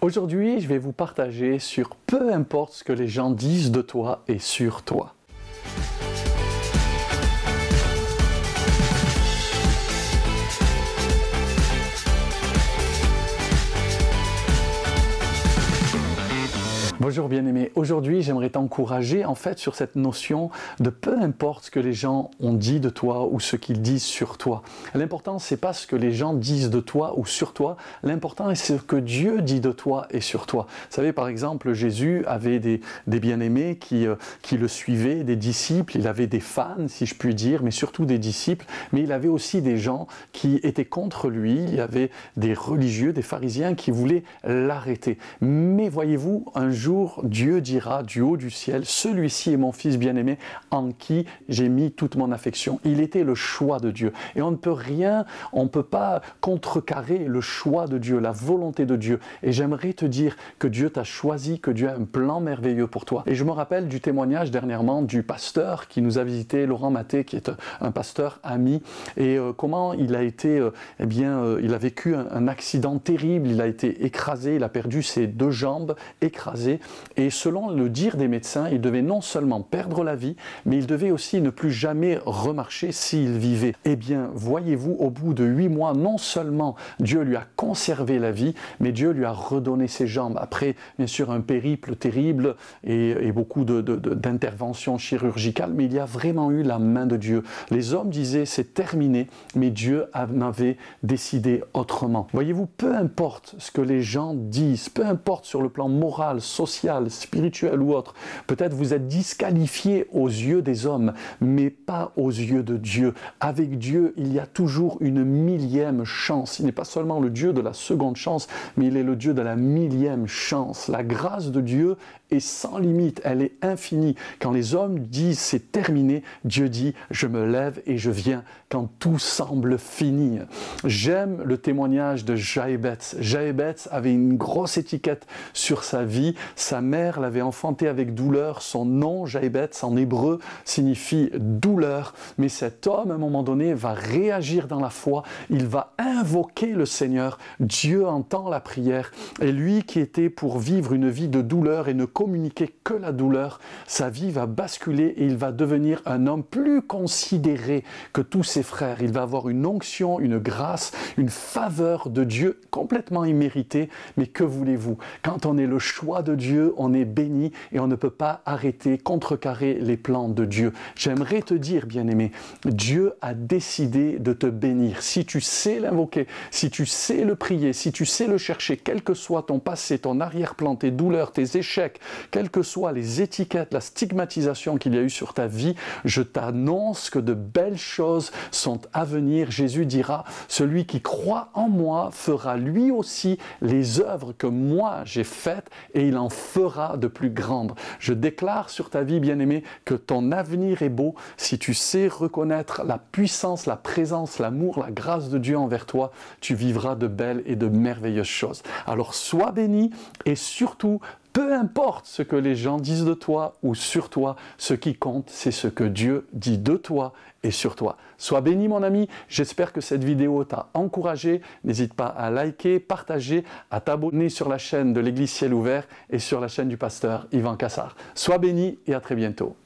Aujourd'hui, je vais vous partager sur peu importe ce que les gens disent de toi et sur toi. Bonjour bien-aimé, aujourd'hui j'aimerais t'encourager en fait sur cette notion de peu importe ce que les gens ont dit de toi ou ce qu'ils disent sur toi. L'important c'est pas ce que les gens disent de toi ou sur toi, l'important c'est ce que Dieu dit de toi et sur toi. Vous savez par exemple Jésus avait des bien-aimés qui le suivaient, des disciples, il avait des fans si je puis dire, mais surtout des disciples, mais il avait aussi des gens qui étaient contre lui, il y avait des religieux, des pharisiens qui voulaient l'arrêter. Mais voyez-vous, un jour Dieu dira du haut du ciel, celui-ci est mon fils bien-aimé en qui j'ai mis toute mon affection. Il était le choix de Dieu. Et on ne peut rien, on ne peut pas contrecarrer le choix de Dieu, la volonté de Dieu. Et j'aimerais te dire que Dieu t'a choisi, que Dieu a un plan merveilleux pour toi. Et je me rappelle du témoignage dernièrement du pasteur qui nous a visité, Laurent Maté, qui est un pasteur ami, et comment il a été, il a vécu un accident terrible, il a été écrasé, il a perdu ses 2 jambes, écrasées. Et selon le dire des médecins, il devait non seulement perdre la vie, mais il devait aussi ne plus jamais remarcher s'il vivait. Eh bien, voyez-vous, au bout de 8 mois, non seulement Dieu lui a conservé la vie, mais Dieu lui a redonné ses jambes. Après, bien sûr, un périple terrible et beaucoup d'interventions chirurgicales, mais il y a vraiment eu la main de Dieu. Les hommes disaient c'est terminé, mais Dieu en avait décidé autrement. Voyez-vous, peu importe ce que les gens disent, peu importe sur le plan moral, social, spirituel ou autre. Peut-être vous êtes disqualifié aux yeux des hommes, mais pas aux yeux de Dieu. Avec Dieu, il y a toujours une 1000e chance. Il n'est pas seulement le Dieu de la seconde chance, mais il est le Dieu de la 1000e chance. La grâce de Dieu est sans limite, elle est infinie. Quand les hommes disent c'est terminé, Dieu dit je me lève et je viens quand tout semble fini. J'aime le témoignage de Jaébetz. Jaébetz avait une grosse étiquette sur sa vie. Sa mère l'avait enfanté avec douleur. Son nom, Jaébetz, en hébreu, signifie douleur. Mais cet homme, à un moment donné, va réagir dans la foi. Il va invoquer le Seigneur. Dieu entend la prière. Et lui qui était pour vivre une vie de douleur et ne communiquer que la douleur, sa vie va basculer et il va devenir un homme plus considéré que tous ses frères. Il va avoir une onction, une grâce, une faveur de Dieu complètement imméritée. Mais que voulez-vous? Quand on est le choix de Dieu, on est béni et on ne peut pas arrêter, contrecarrer les plans de Dieu. J'aimerais te dire, bien-aimé, Dieu a décidé de te bénir. Si tu sais l'invoquer, si tu sais le prier, si tu sais le chercher, quel que soit ton passé, ton arrière-plan, tes douleurs, tes échecs, quelles que soient les étiquettes, la stigmatisation qu'il y a eu sur ta vie, je t'annonce que de belles choses sont à venir. Jésus dira, celui qui croit en moi fera lui aussi les œuvres que moi j'ai faites et il en fera de plus grandes. Je déclare sur ta vie, bien-aimé, que ton avenir est beau si tu sais reconnaître la puissance, la présence, l'amour, la grâce de Dieu envers toi, tu vivras de belles et de merveilleuses choses. Alors sois béni et surtout, peu importe ce que les gens disent de toi ou sur toi, ce qui compte, c'est ce que Dieu dit de toi et sur toi. Sois béni mon ami, j'espère que cette vidéo t'a encouragé. N'hésite pas à liker, partager, à t'abonner sur la chaîne de l'Église Ciel Ouvert et sur la chaîne du pasteur Yvan Cassard. Sois béni et à très bientôt.